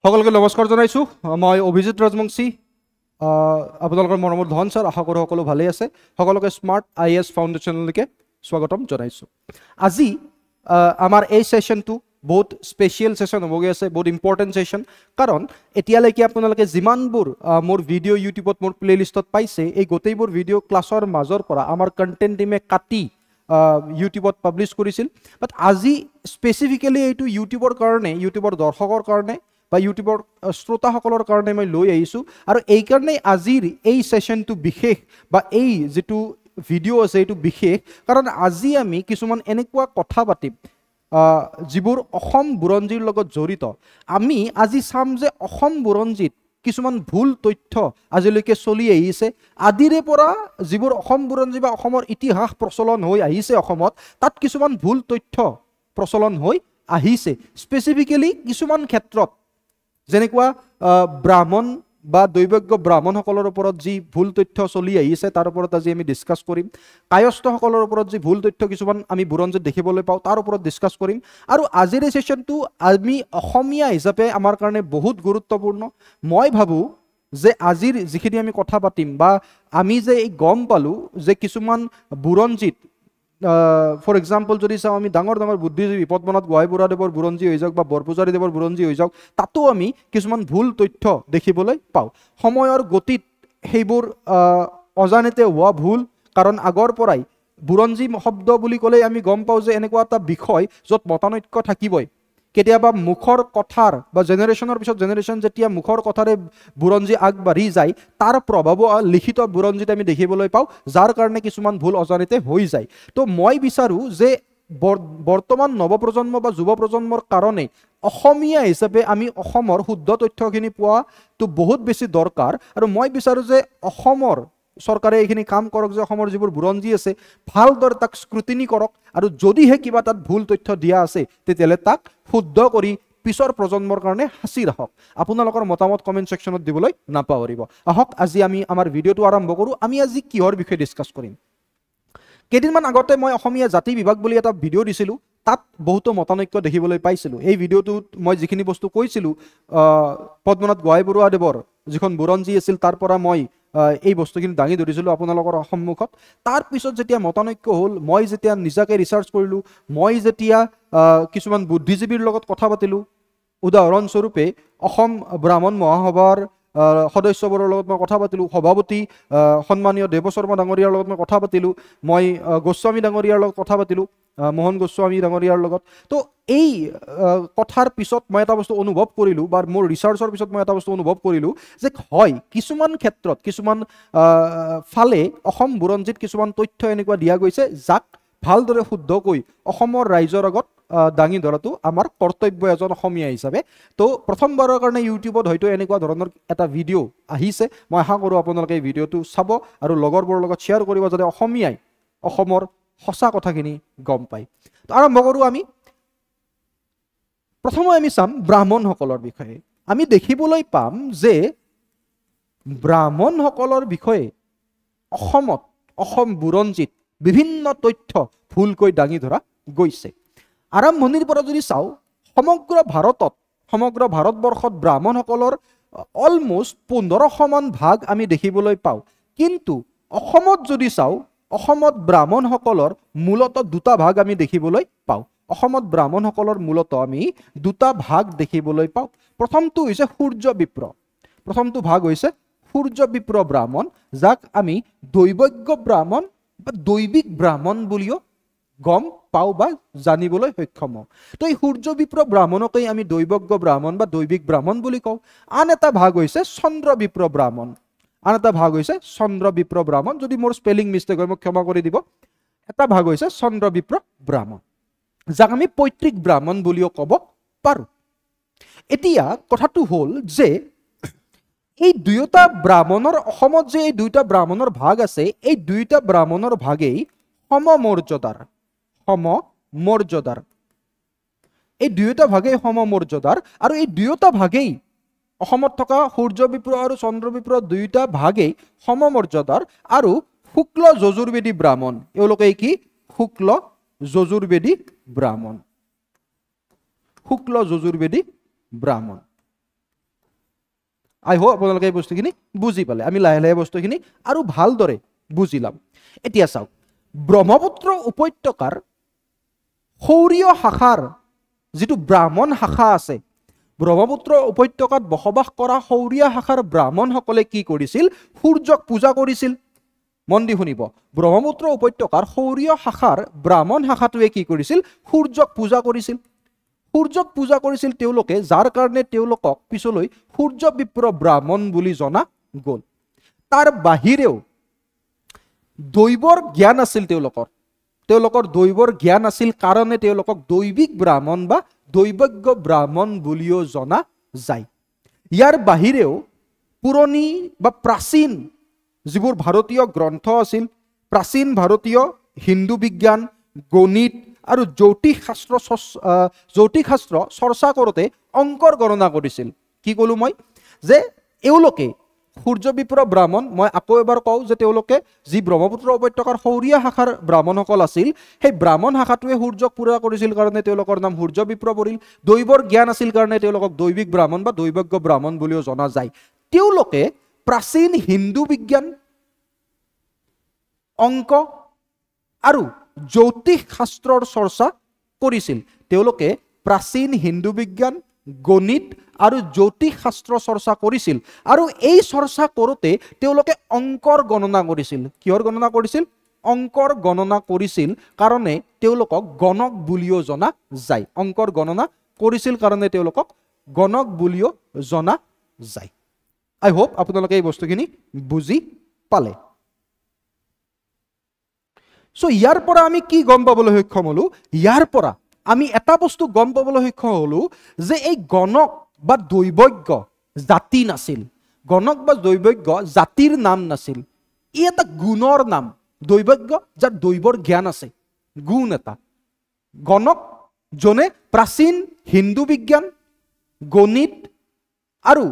সকলকে নমস্কাৰ জনাইছোঁ। মই অভিজিত ৰাজবংশী। আপোনালোকৰ মৰমৰ ধন ছাৰ, আশা কৰোঁ সকলো ভালেই আছে। সকলোকে স্মাৰ্ট IAS ফাউণ্ডেশ্যনলৈকে স্বাগতম জনাইছোঁ। আজি আমাৰ এই ছেশ্যনটো বহুত স্পেচিয়েল ছেশ্যন হ'বগৈ আছে, বহুত ইম্পৰ্টেণ্ট ছেশ্যন। কাৰণ এতিয়ালৈকে আপোনালোকে যিমানবোৰ মোৰ ভিডিঅ' ইউটিউবত মোৰ প্লে'লিষ্টত পাইছে, এই গোটেইবোৰ ভিডিঅ' ক্লাছৰ মাজৰ পৰা আমাৰ কণ্টেণ্ট টিমে কাটি ইউটিউবত পাব্লিছ কৰিছিল। বাট আজি স্পেচিফিকেলি এইটো ইউটিউবৰ কাৰণে, ইউটিউবৰ দৰ্শকৰ কাৰণে বা ইউটিউবৰ শ্ৰোতাসকলৰ কাৰণে মই লৈ আহিছোঁ। আৰু এইকাৰণেই আজিৰ এই ছেশ্যনটো বিশেষ বা এই যিটো ভিডিঅ' আছে এইটো বিশেষ, কাৰণ আজি আমি কিছুমান এনেকুৱা কথা পাতিম যিবোৰ অসম বুৰঞ্জীৰ লগত জড়িত। আমি আজি চাম যে অসম বুৰঞ্জীত কিছুমান ভুল তথ্য আজিলৈকে চলি আহিছে। আদিৰে পৰা যিবোৰ অসম বুৰঞ্জী বা অসমৰ ইতিহাস প্ৰচলন হৈ আহিছে অসমত, তাত কিছুমান ভুল তথ্য প্ৰচলন হৈ আহিছে। স্পেচিফিকেলি কিছুমান ক্ষেত্ৰত যেনেকুৱা ব্ৰাহ্মণ বা দৈৱজ্ঞ ব্ৰাহ্মণসকলৰ ওপৰত যি ভুল তথ্য চলি আহিছে তাৰ ওপৰত আজি আমি ডিছকাছ কৰিম। কায়স্থসকলৰ ওপৰত যি ভুল তথ্য কিছুমান আমি বুৰঞ্জীত দেখিবলৈ পাওঁ তাৰ ওপৰত ডিছকাছ কৰিম। আৰু আজিৰ এই ছেশ্যনটো আমি অসমীয়া হিচাপে আমাৰ কাৰণে বহুত গুৰুত্বপূৰ্ণ। মই ভাবোঁ যে আজিৰ যিখিনি আমি কথা পাতিম বা আমি যে এই গম পালোঁ যে কিছুমান বুৰঞ্জীত ফৰ এক্সাম্পল যদি চাওঁ, আমি ডাঙৰ ডাঙৰ বুদ্ধিজীৱী পদ্মনাথ গোহাঁইবুঢ়াদেৱৰ বুৰঞ্জী হৈ যাওক বা বৰপূজাৰীদেৱৰ বুৰঞ্জী হৈ যাওক, তাতো আমি কিছুমান ভুল তথ্য দেখিবলৈ পাওঁ। সময়ৰ গতিত সেইবোৰ অজানিতে হোৱা ভুল, কাৰণ আগৰ পৰাই বুৰঞ্জী শব্দ বুলি ক'লেই আমি গম পাওঁ যে এনেকুৱা এটা বিষয় য'ত মতানৈক্য থাকিবই। কেতিয়াবা মুখৰ কথাৰ বা জেনেৰেশ্যনৰ পিছত জেনেৰেশ্যন যেতিয়া মুখৰ কথাৰে বুৰঞ্জী আগবাঢ়ি যায়, তাৰ প্ৰভাৱো লিখিত বুৰঞ্জীত আমি দেখিবলৈ পাওঁ, যাৰ কাৰণে কিছুমান ভুল অজানিতে হৈ যায়। তো মই বিচাৰোঁ যে বৰ্তমান নৱপ্ৰজন্ম বা যুৱ প্ৰজন্মৰ কাৰণে অসমীয়া হিচাপে আমি অসমৰ শুদ্ধ তথ্যখিনি পোৱাটো বহুত বেছি দৰকাৰ। আৰু মই বিচাৰোঁ যে অসমৰ চৰকাৰে এইখিনি কাম কৰক যে অসমৰ যিবোৰ বুৰঞ্জী আছে ভালদৰে তাক স্ক্ৰুটিনি কৰক, আৰু যদিহে কিবা তাত ভুল তথ্য দিয়া আছে তেতিয়াহ'লে তাক শুদ্ধ কৰি পিছৰ প্ৰজন্মৰ কাৰণে সাঁচি ৰাখক। আপোনালোকৰ মতামত কমেণ্ট ছেকশ্যনত দিবলৈ নাপাহৰিব। আহক আজি আমি আমাৰ ভিডিঅ'টো আৰম্ভ কৰোঁ। আমি আজি কিহৰ বিষয়ে ডিছকাছ কৰিম? কেইদিনমান আগতে মই অসমীয়া জাতি বিভাগ বুলি এটা ভিডিঅ' দিছিলোঁ, তাত বহুতো মতানৈক্য দেখিবলৈ পাইছিলোঁ। এই ভিডিঅ'টোত মই যিখিনি বস্তু কৈছিলোঁ পদ্মনাথ গোহাঁইবুঢ়াদেৱৰ যিখন বুৰঞ্জী আছিল তাৰ পৰা মই এই বস্তুখিনি দাঙি ধৰিছিলোঁ আপোনালোকৰ সন্মুখত। তাৰপিছত যেতিয়া মতানৈক্য হ'ল, মই যেতিয়া নিজাকৈ ৰিচাৰ্চ কৰিলোঁ, মই যেতিয়া কিছুমান বুদ্ধিজীৱীৰ লগত কথা পাতিলোঁ, উদাহৰণস্বৰূপে অসম ব্ৰাহ্মণ মহাসভাৰ সদস্যবোৰৰ লগত মই কথা পাতিলোঁ, সভাপতি সন্মানীয় দেৱ শৰ্মা ডাঙৰীয়াৰ লগত মই কথা পাতিলোঁ, মই গোস্বামী ডাঙৰীয়াৰ লগত কথা পাতিলোঁ, মোহন গোস্বামী ডাঙৰীয়াৰ লগত। তো এই কথাৰ পিছত মই এটা বস্তু অনুভৱ কৰিলোঁ, বা মোৰ ৰিচাৰ্চৰ পিছত মই এটা বস্তু অনুভৱ কৰিলোঁ যে হয়, কিছুমান ক্ষেত্ৰত কিছুমান ফালে অসম বুৰঞ্জীত কিছুমান তথ্য এনেকুৱা দিয়া গৈছে যাক ভালদৰে শুদ্ধকৈ অসমৰ ৰাইজৰ আগত দাঙি ধৰাটো আমাৰ কৰ্তব্য এজন অসমীয়া হিচাপে। তো প্ৰথমবাৰৰ কাৰণে ইউটিউবত হয়তো এনেকুৱা ধৰণৰ এটা ভিডিঅ' আহিছে। মই আশা কৰোঁ আপোনালোকে এই ভিডিঅ'টো চাব আৰু লগৰবোৰৰ লগত শ্বেয়াৰ কৰিব, যাতে অসমীয়াই অসমৰ সঁচা কথাখিনি গম পায়। তো আৰম্ভ কৰোঁ আমি। প্ৰথমে আমি চাম ব্ৰাহ্মণসকলৰ বিষয়ে। আমি দেখিবলৈ পাম যে ব্ৰাহ্মণসকলৰ বিষয়ে অসমত, অসম বুৰঞ্জীত বিভিন্ন তথ্য ভুলকৈ দাঙি ধৰা গৈছে। আৰম্ভণিৰ পৰা যদি চাওঁ, সমগ্ৰ ভাৰতবৰ্ষত ব্ৰাহ্মণসকলৰ অলমষ্ট 1500মান ভাগ আমি দেখিবলৈ পাওঁ। কিন্তু অসমত যদি চাওঁ, অসমত ব্ৰাহ্মণসকলৰ মূলতঃ দুটা ভাগ আমি দেখিবলৈ পাওঁ। অসমত ব্ৰাহ্মণসকলৰ মূলতঃ আমি দুটা ভাগ দেখিবলৈ পাওঁ। প্ৰথমটো হৈছে সূৰ্য বিপ্ৰ। প্ৰথমটো ভাগ হৈছে সূৰ্য বিপ্ৰ ব্ৰাহ্মণ, যাক আমি দৈৱজ্ঞ ব্ৰাহ্মণ বা দৈৱিক ব্ৰাহ্মণ বুলিও গম পাওঁ বা জানিবলৈ সক্ষম হওঁ। তো এই সূৰ্য বিপ্ৰ ব্ৰাহ্মণকেই আমি দৈৱজ্ঞ ব্ৰাহ্মণ বা দৈৱিক ব্ৰাহ্মণ বুলি কওঁ। আন এটা ভাগ হৈছে চন্দ্ৰ বিপ্ৰ ব্ৰাহ্মণ। যদি মোৰ স্পেলিং মিষ্টেক হয় মোক ক্ষমা কৰি দিব। এটা ভাগ হৈছে চন্দ্ৰ বিপ্ৰ ব্ৰাহ্মণ, যাক আমি পৈতৃক ব্ৰাহ্মণ বুলিও ক'ব পাৰোঁ। এতিয়া কথাটো হ'ল যে এই দুয়োটা ব্ৰাহ্মণৰ, অসমত যে এই দুয়োটা ব্ৰাহ্মণৰ ভাগ আছে, এই দুয়োটা ব্ৰাহ্মণৰ ভাগেই সমমৰ্যাদাৰ। এই দুয়োটা ভাগেই সমমৰ্যাদাৰ, আৰু এই দুয়োটা ভাগেই অসমত থকা সূৰ্য বিপ্ৰ আৰু চন্দ্ৰ বিপ্ৰ দুয়োটা ভাগেই সমমৰ্যাদাৰ। আৰু শুক্ল যজুৰ্বেদী ব্ৰাহ্মণ, এওঁলোকে কি? শুক্ল যজুৰ্বেদী ব্ৰাহ্মণ। আই হোপ আপোনালোকে এই বস্তুখিনি বুজি পালে আমি লাহে লাহে বস্তুখিনি আৰু ভালদৰে বুজিলাম এতিয়া চাওক ব্ৰহ্মপুত্ৰ উপত্যকাৰ সৌৰীয় শাখাৰ যিটো ব্ৰাহ্মণ শাখা আছে ব্ৰহ্মপুত্ৰ উপত্যকাত বসবাস কৰা সৌৰীয়া শাখাৰ ব্ৰাহ্মণসকলে কি কৰিছিল সূৰ্যক পূজা কৰিছিল মন দি শুনিব ব্ৰহ্মপুত্ৰ উপত্যকাৰ সৌৰীয় শাখাৰ ব্ৰাহ্মণ শাখাটোৱে কি কৰিছিল সূৰ্যক পূজা কৰিছিল তেওঁলোকে যাৰ কাৰণে তেওঁলোকক পিছলৈ সূৰ্য বিপ্ৰ ব্ৰাহ্মণ বুলি জনা গ'ল তাৰ বাহিৰেও দৈৱৰ জ্ঞান আছিল তেওঁলোকৰ দৈৱৰ জ্ঞান আছিল কাৰণে তেওঁলোকক দৈবিক ব্ৰাহ্মণ বা দৈবজ্ঞ ব্ৰাহ্মণ বুলিও জনা যায় ইয়াৰ বাহিৰেও পুৰণি বা প্ৰাচীন যিবোৰ ভাৰতীয় গ্ৰন্থ আছিল প্ৰাচীন ভাৰতীয় হিন্দু বিজ্ঞান গণিত আৰু জ্যোতিষ শাস্ত্ৰ চৰ্চা কৰোঁতে অংকৰ গণনা কৰিছিল কি ক'লো মই যে এওঁলোকে সূৰ্য বিপ্ৰ ব্ৰাহ্মণ মই আকৌ এবাৰ কওঁ যে তেওঁলোকে যি ব্ৰহ্মপুত্ৰ উপত্যকাৰ সৌৰীয়া শাখাৰ ব্ৰাহ্মণসকল আছিল সেই ব্ৰাহ্মণ শাখাটোৱে সূৰ্যক পূজা কৰিছিল কাৰণে তেওঁলোকৰ নাম সূৰ্য বিপ্ৰ পৰিল দৈৱৰ জ্ঞান আছিল কাৰণে তেওঁলোকক দৈবিক ব্ৰাহ্মণ বা দৈবজ্ঞ ব্ৰাহ্মণ বুলিও জনা যায় তেওঁলোকে প্ৰাচীন হিন্দু বিজ্ঞান অংক আৰু জ্যোতিষ শাস্ত্ৰৰ চৰ্চা কৰিছিল তেওঁলোকে প্ৰাচীন হিন্দু বিজ্ঞান গণিত আৰু জ্যোতিষ শাস্ত্ৰ চৰ্চা কৰিছিল আৰু এই চৰ্চা কৰোঁতে তেওঁলোকে অংকৰ গণনা কৰিছিল কিহৰ গণনা কৰিছিল অংকৰ গণনা কৰিছিল কাৰণে তেওঁলোকক গণক বুলিও জনা যায় অংকৰ গণনা কৰিছিল কাৰণে তেওঁলোকক গণক বুলিও জনা যায় আই হোপ আপোনালোকে এই বস্তুখিনি বুজি পালে সো ইয়াৰ পৰা আমি কি গম পাবলৈ সক্ষম হলো ইয়াৰ পৰা আমি এটা বস্তু গম পাবলৈ সক্ষম হলো যে এই গণক বা দৈবজ্ঞ জাতি নাছিল গণক বা দৈবজ্ঞ জাতিৰ নাম নাছিল ই এটা গুণৰ নাম দৈবজ্ঞ যাৰ দৈৱৰ জ্ঞান আছে গুণ এটা গণক জনে প্ৰাচীন হিন্দু বিজ্ঞান গণিত আৰু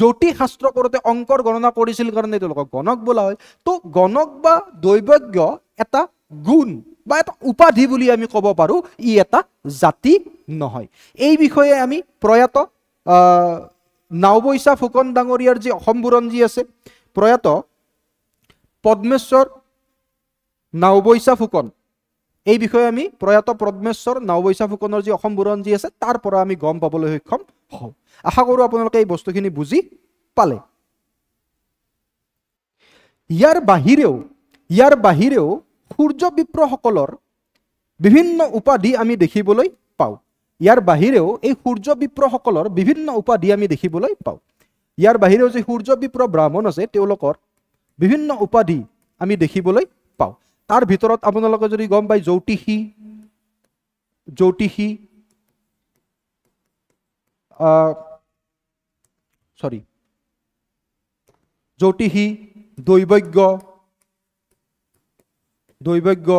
জ্যোতিষ শাস্ত্ৰ কৰোঁতে অংকৰ গণনা কৰিছিল কাৰণে তেওঁলোকক গণক বোলা হয় তো গণক বা দৈবজ্ঞ এটা গুণ বা এটা উপাধি বুলি আমি ক'ব পাৰোঁ ই এটা জাতি নহয় এই বিষয়ে আমি প্ৰয়াত নাওবৈচা ফুকন ডাঙৰীয়াৰ যি অসম বুৰঞ্জী আছে প্ৰয়াত পদ্মেশ্বৰ নাওবৈচা ফুকন এই বিষয়ে আমি প্ৰয়াত পদ্মেশ্বৰ নাওবৈচা ফুকনৰ যি অসম বুৰঞ্জী আছে তাৰ পৰা আমি গম পাবলৈ সক্ষম হওঁ আশা কৰোঁ আপোনালোকে এই বস্তুখিনি বুজি পালে ইয়াৰ বাহিৰেও সূৰ্য বিপ্ৰসকলৰ বিভিন্ন উপাধি আমি দেখিবলৈ পাওঁ ইয়াৰ বাহিৰেও এই সূৰ্য বিপ্ৰসকলৰ বিভিন্ন উপাধি আমি দেখিবলৈ পাওঁ ইয়াৰ বাহিৰেও যে সূৰ্য বিপ্ৰ ব্ৰাহ্মণ আছে তেওঁলোকৰ বিভিন্ন উপাধি আমি দেখিবলৈ পাওঁ তাৰ ভিতৰত আপোনালোকে যদি গম পায় জ্যোতিষী দৈবজ্ঞ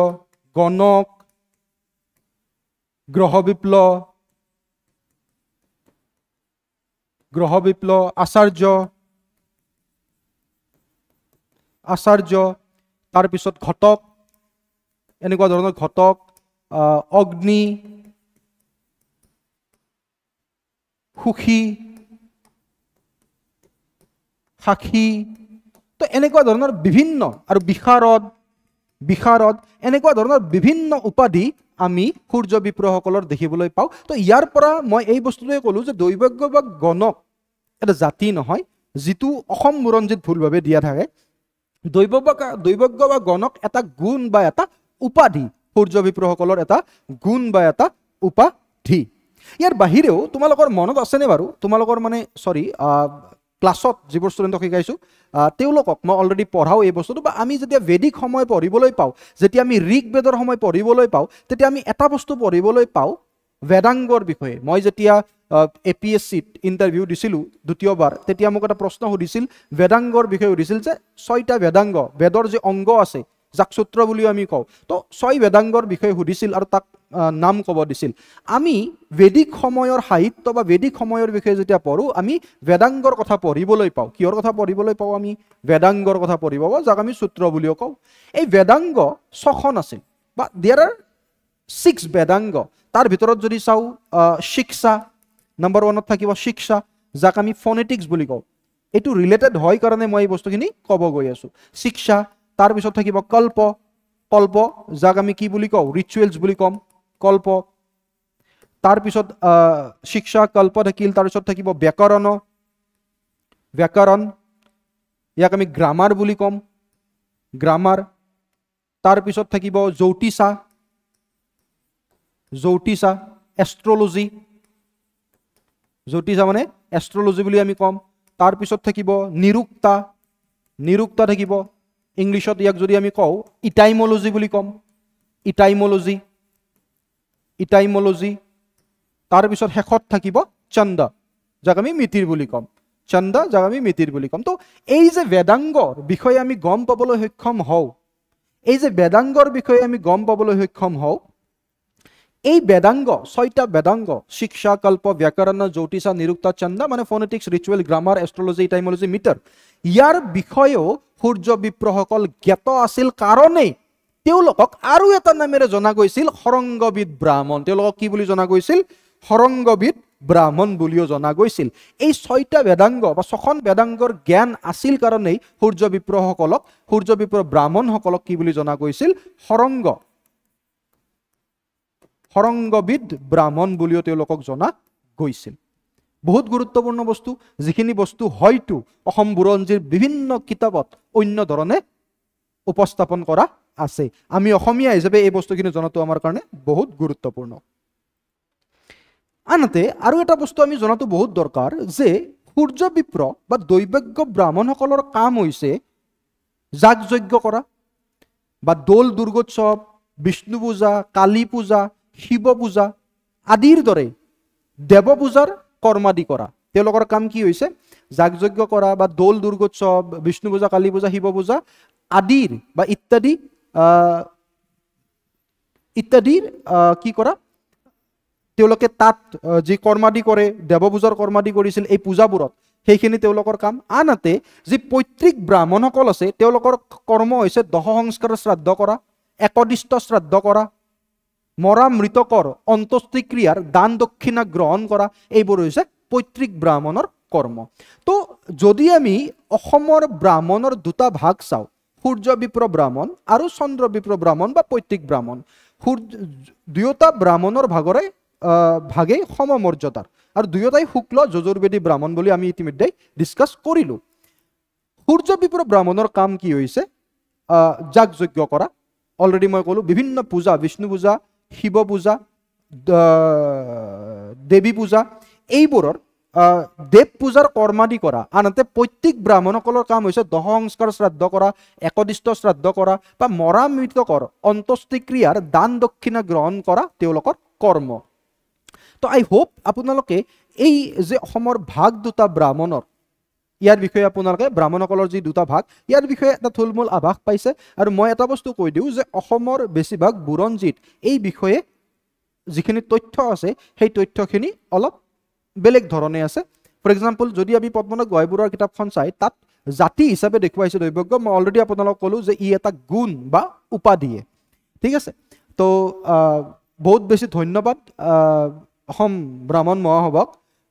গণক গ্ৰহ বিপ্ল আচাৰ্য তাৰপিছত ঘটক এনেকুৱা ধৰণৰ ঘটক অগ্নি সুখী সাক্ষী তো এনেকুৱা ধৰণৰ বিভিন্ন আৰু বিশাৰদ এনেকুৱা ধৰণৰ বিভিন্ন উপাধি আমি সূৰ্য বিপ্ৰসকলৰ দেখিবলৈ পাওঁ তো ইয়াৰ পৰা মই এই বস্তুটোৱে ক'লোঁ যে দৈবজ্ঞ বা গণক এটা জাতি নহয় যিটো অসম বুৰঞ্জীত ভুলভাৱে দিয়া থাকে দৈবজ্ঞ বা গণক এটা গুণ বা এটা উপাধি সূৰ্য বিপ্ৰসকলৰ এটা গুণ বা এটা উপাধি ইয়াৰ বাহিৰেও তোমালোকৰ মনত আছেনে বাৰু তোমালোকৰ মানে ক্লাছত যিবোৰ ষ্টুডেণ্টক শিকাইছোঁ তেওঁলোকক মই অলৰেডি পঢ়াওঁ এই বস্তুটো বা আমি যেতিয়া বেদিক সময় পঢ়িবলৈ পাওঁ যেতিয়া আমি ঋগবেদৰ সময় পঢ়িবলৈ পাওঁ তেতিয়া আমি এটা বস্তু পঢ়িবলৈ পাওঁ বেদাংগৰ বিষয়ে মই যেতিয়া APSCত ইণ্টাৰভিউ দিছিলোঁ দ্বিতীয়বাৰ তেতিয়া মোক এটা প্ৰশ্ন সুধিছিল বেদাংগৰ বিষয়ে সুধিছিল যে 6টা বেদাংগ বেদৰ যি অংগ আছে যাক সূত্ৰ বুলিও আমি কওঁ তো 6 বেদাংগৰ বিষয়ে সুধিছিল আৰু তাক নাম ক'ব দিছিল আমি বেদিক সময়ৰ সাহিত্য বা বেদিক সময়ৰ বিষয়ে যেতিয়া পঢ়োঁ আমি বেদাংগৰ কথা পঢ়িবলৈ পাওঁ কিহৰ কথা পঢ়িবলৈ পাওঁ আমি বেদাংগৰ কথা পঢ়িব পাওঁ যাক আমি সূত্ৰ বুলিও কওঁ এই বেদাংগ 6খন আছিল বা দেয়াৰ আৰ 6 বেদাংগ তাৰ ভিতৰত যদি চাওঁ শিক্ষা নম্বৰ 1ত থাকিব শিক্ষা যাক আমি ফনেটিক্স বুলি কওঁ এইটো ৰিলেটেড হয় কাৰণে মই এই বস্তুখিনি ক'ব গৈ আছোঁ শিক্ষা তাৰপিছত থাকিব কল্প কল্প যাক আমি কি বুলি কওঁ ৰিচুৱেলছ বুলি ক'ম কল্প তাৰপিছত শিক্ষা কল্প থাকিল তাৰপিছত থাকিব ব্যাকৰণ ব্যাকৰণ ইয়াক আমি গ্ৰামাৰ বুলি ক'ম গ্ৰামাৰ তাৰপিছত থাকিব জ্যোতিষা জ্যোতিষা এষ্ট্ৰলজি জ্যোতিষা মানে এষ্ট্ৰলজি বুলি আমি ক'ম তাৰপিছত থাকিব নিৰুক্তা নিৰুক্তা থাকিব ইংলিছত ইয়াক যদি আমি কওঁ ইটাইমোলজি বুলি ক'ম ইটাইমোলজি ইটাইমোলজি তাৰপিছত শেষত থাকিব চন্দ যাক আমি মিতিৰ বুলি ক'ম চন্দ যাক আমি মিতিৰ বুলি ক'ম তো এই যে বেদাংগৰ বিষয়ে আমি গম পাবলৈ সক্ষম হওঁ এই যে বেদাংগৰ বিষয়ে আমি গম পাবলৈ সক্ষম হওঁ এই বেদাংগ ছয়টা বেদাংগ শিক্ষা কল্প ব্যাকৰণ জ্যোতিষা নিৰুক্তা চন্দ মানে phonetics ritual grammar astrology etymology metre ইয়াৰ বিষয়েও সূৰ্য বিপ্ৰসকল জ্ঞাত আছিল কাৰণেই তেওঁলোকক আৰু এটা নামেৰে জনা গৈছিল সৰংগবিদ ব্ৰাহ্মণ তেওঁলোকক কি বুলি জনা গৈছিল সৰংগবিদ ব্ৰাহ্মণ বুলিও জনা গৈছিল এই ছয়টা বেদাংগ বা ছখন বেদাংগৰ জ্ঞান আছিল কাৰণেই সূৰ্য বিপ্ৰসকলক সূৰ্য বিপ্ৰ ব্ৰাহ্মণসকলক কি বুলি জনা গৈছিল সৰংগবিদ ব্ৰাহ্মণ বুলিও তেওঁলোকক জনা গৈছিল বহুত গুৰুত্বপূৰ্ণ বস্তু যিখিনি বস্তু হয়তো অসম বুৰঞ্জীৰ বিভিন্ন কিতাপত অন্য ধৰণে উপস্থাপন কৰা আছে আমি অসমীয়া হিচাপে এই বস্তুখিনি জনাটো আমাৰ কাৰণে বহুত গুৰুত্বপূৰ্ণ আনহাতে আৰু এটা বস্তু আমি জনাটো বহুত দৰকাৰ যে সূৰ্য বিপ্ৰ বা দৈবজ্ঞ ব্ৰাহ্মণসকলৰ কাম হৈছে যাগ যজ্ঞ কৰা বা দৌল দুৰ্গোৎসৱ বিষ্ণু পূজা কালী পূজা শিৱ পূজা আদিৰ দৰে দেৱ পূজাৰ কৰ্মাদি কৰা তেওঁলোকৰ কাম কি হৈছে যাগ যজ্ঞ কৰা বা দৌল দুৰ্গোৎসৱ বিষ্ণু পূজা কালী পূজা শিৱ পূজা আদিৰ বা ইত্যাদিৰ কি কৰা তেওঁলোকে তাত যি কৰ্মাদি কৰে দেৱ পূজাৰ কৰ্মাদি কৰিছিল এই পূজাবোৰত সেইখিনি তেওঁলোকৰ কাম আনহাতে যি পৈতৃক ব্ৰাহ্মণসকল আছে তেওঁলোকৰ কৰ্ম হৈছে দহ সংস্কাৰ শ্ৰাদ্ধ কৰা একদিষ্ট শ্ৰাদ্ধ কৰা মৰা মৃতকৰ অন্ত্যেষ্টিক্ৰিয়াৰ দান দক্ষিণা গ্ৰহণ কৰা এইবোৰ হৈছে পৈতৃক ব্ৰাহ্মণৰ কৰ্ম তো যদি আমি অসমৰ ব্ৰাহ্মণৰ দুটা ভাগ চাওঁ সূৰ্য বিপ্ৰ ব্ৰাহ্মণ আৰু চন্দ্ৰ বিপ্ৰ ব্ৰাহ্মণ বা পৈতৃক ব্ৰাহ্মণ দুয়োটা ব্ৰাহ্মণৰ ভাগেই সমমৰ্যাদাৰ আৰু দুয়োটাই শুক্ল যজুৰ্বেদী ব্ৰাহ্মণ বুলি আমি ইতিমধ্যে ডিছকাছ কৰিলোঁ সূৰ্য বিপ্ৰ ব্ৰাহ্মণৰ কাম কি হৈছে যাগ যজ্ঞ কৰা অলৰেডি মই ক'লোঁ বিভিন্ন পূজা বিষ্ণু পূজা শিৱ পূজা দেৱী পূজা এইবোৰৰ দেৱ পূজাৰ কৰ্মাদি কৰা আনহাতে পৈতৃক ব্ৰাহ্মণসকলৰ কাম হৈছে দহ সংস্কাৰ শ্ৰাদ্ধ কৰা একদিষ্ট শ্ৰাদ্ধ কৰা বা মৰা মৃতকৰ অন্ত্যেষ্টিক্ৰিয়াৰ দান দক্ষিণা গ্ৰহণ কৰা তেওঁলোকৰ কৰ্ম তো আই হোপ আপোনালোকে এই যে অসমৰ ভাগ দুটা ব্ৰাহ্মণৰ ইয়াৰ বিষয়ে আপোনালোকে ব্ৰাহ্মণসকলৰ যি দুটা ভাগ ইয়াৰ বিষয়ে এটা থুলমূল আভাস পাইছে আৰু মই এটা বস্তু কৈ দিওঁ যে অসমৰ বেছিভাগ বুৰঞ্জীত এই বিষয়ে যিখিনি তথ্য আছে সেই তথ্যখিনি অলপ বেলেগ ধৰণে আছে ফৰ এক্সাম্পল যদি আমি পদ্মনাথ গোহাঁইবৰুৱাৰ কিতাপখন চাই তাত জাতি হিচাপে দেখুৱাইছে দৈবজ্ঞ মই অলৰেডি আপোনালোকক ক'লোঁ যে ই এটা গুণ বা উপাধিয়ে ঠিক আছে তো বহুত বেছি ধন্যবাদ অসম ব্ৰাহ্মণ মহাসভাক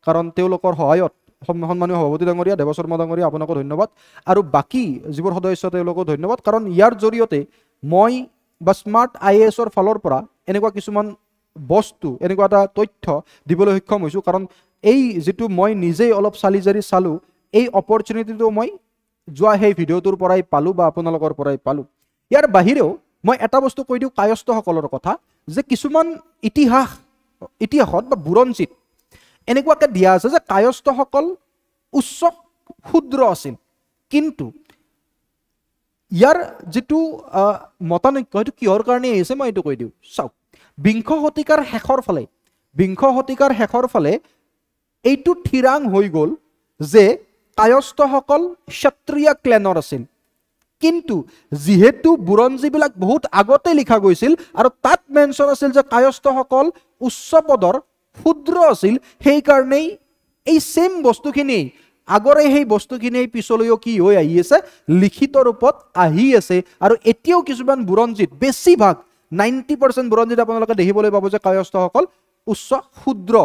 কাৰণ তেওঁলোকৰ সহায়ত সন্মানীয় সভাপতি ডাঙৰীয়া দেৱ শৰ্মা ডাঙৰীয়া আপোনাকো ধন্যবাদ আৰু বাকী যিবোৰ সদস্য তেওঁলোকো ধন্যবাদ কাৰণ ইয়াৰ জৰিয়তে মই বা স্মাৰ্ট IASৰ ফালৰ পৰা এনেকুৱা কিছুমান বস্তু এনেকুৱা এটা তথ্য দিবলৈ সক্ষম হৈছোঁ কাৰণ এই যিটো মই নিজেই অলপ চালি জাৰি চালোঁ এই অপৰচুনিটিটো মই যোৱা সেই ভিডিঅ'টোৰ পৰাই পালোঁ বা আপোনালোকৰ পৰাই পালোঁ ইয়াৰ বাহিৰেও মই এটা বস্তু কৈ দিওঁ কায়স্থসকলৰ কথা যে কিছুমান ইতিহাসত বা বুৰঞ্জীত এনেকুৱাকৈ দিয়া আছে যে কায়স্থসকল উচ্চ ক্ষুদ্ৰ আছিল কিন্তু ইয়াৰ যিটো মতানৈক্য সেইটো কিহৰ কাৰণে আহিছে মই এইটো কৈ দিওঁ চাওক বিংশ শতিকাৰ শেষৰ ফালে এইটো থিৰাং হৈ গ'ল যে কায়স্থসকল ক্ষত্ৰিয় ক্লেনৰ আছিল কিন্তু যেহেতু বুৰঞ্জীবিলাক বহুত আগতে লিখা গৈছিল আৰু তাত মেনশ্যন আছিল যে কায়স্থসকল উচ্চ পদৰ ক্ষুদ্ৰ আছিল সেইকাৰণেই এই সেম বস্তুখিনি আগৰে সেই বস্তুখিনি পিছলৈও কি হৈ আহি আছে লিখিত ৰূপত আহি আছে আৰু এতিয়াও কিছুমান বুৰঞ্জীত বেছিভাগ 90% বুৰঞ্জীত আপোনালোকে দেখিবলৈ পাব যে কায়স্থসকল উচ্চ ক্ষুদ্ৰ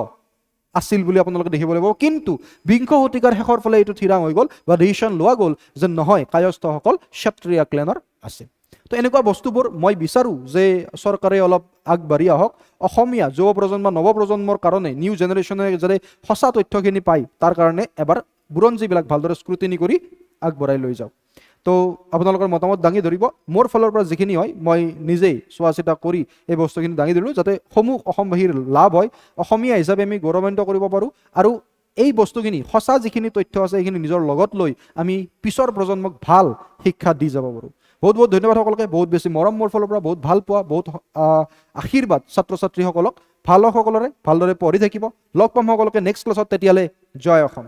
আছিল বুলি আপোনালোকে দেখিবলৈ পাব কিন্তু বিংশ শতিকাৰ শেষৰ ফালে এইটো থিৰাং হৈ গ'ল বা ডিচিশ্যন লোৱা গ'ল যে নহয় কায়স্থসকল ক্ষত্ৰিয় ক্লেনৰ আছে তো এনেকুৱা বস্তুবোৰ মই বিচাৰোঁ যে চৰকাৰে অলপ আগবাঢ়ি আহক অসমীয়া যুৱ প্ৰজন্ম নৱ প্ৰজন্মৰ কাৰণে নিউ জেনেৰেশ্যনে যাতে সঁচা তথ্যখিনি পায় তাৰ কাৰণে এবাৰ বুৰঞ্জীবিলাক ভালদৰে স্ক্ৰুটিনি কৰি আগবঢ়াই লৈ যাওক তো আপোনালোকৰ মতামত দাঙি ধৰিব মোৰ ফালৰ পৰা যিখিনি হয় মই নিজেই চোৱা চিতা কৰি এই বস্তুখিনি দাঙি ধৰিলোঁ যাতে সমূহ অসমবাসীৰ লাভ হয় অসমীয়া হিচাপে আমি গৌৰৱান্বিত কৰিব পাৰোঁ আৰু এই বস্তুখিনি সঁচা যিখিনি তথ্য আছে সেইখিনি নিজৰ লগত লৈ আমি পিছৰ প্ৰজন্মক ভাল শিক্ষা দি যাব পাৰোঁ বহুত বহুত ধন্যবাদ সকলোকে বহুত বেছি মৰম মোৰ ফালৰ পৰা বহুত ভাল পোৱা বহুত আশীৰ্বাদ ছাত্ৰ ছাত্ৰীসকলক ভাল সকলোৰে ভালদৰে পঢ়ি থাকিব লগ পাম সকলোকে নেক্সট ক্লাছত তেতিয়ালৈ জয় অসম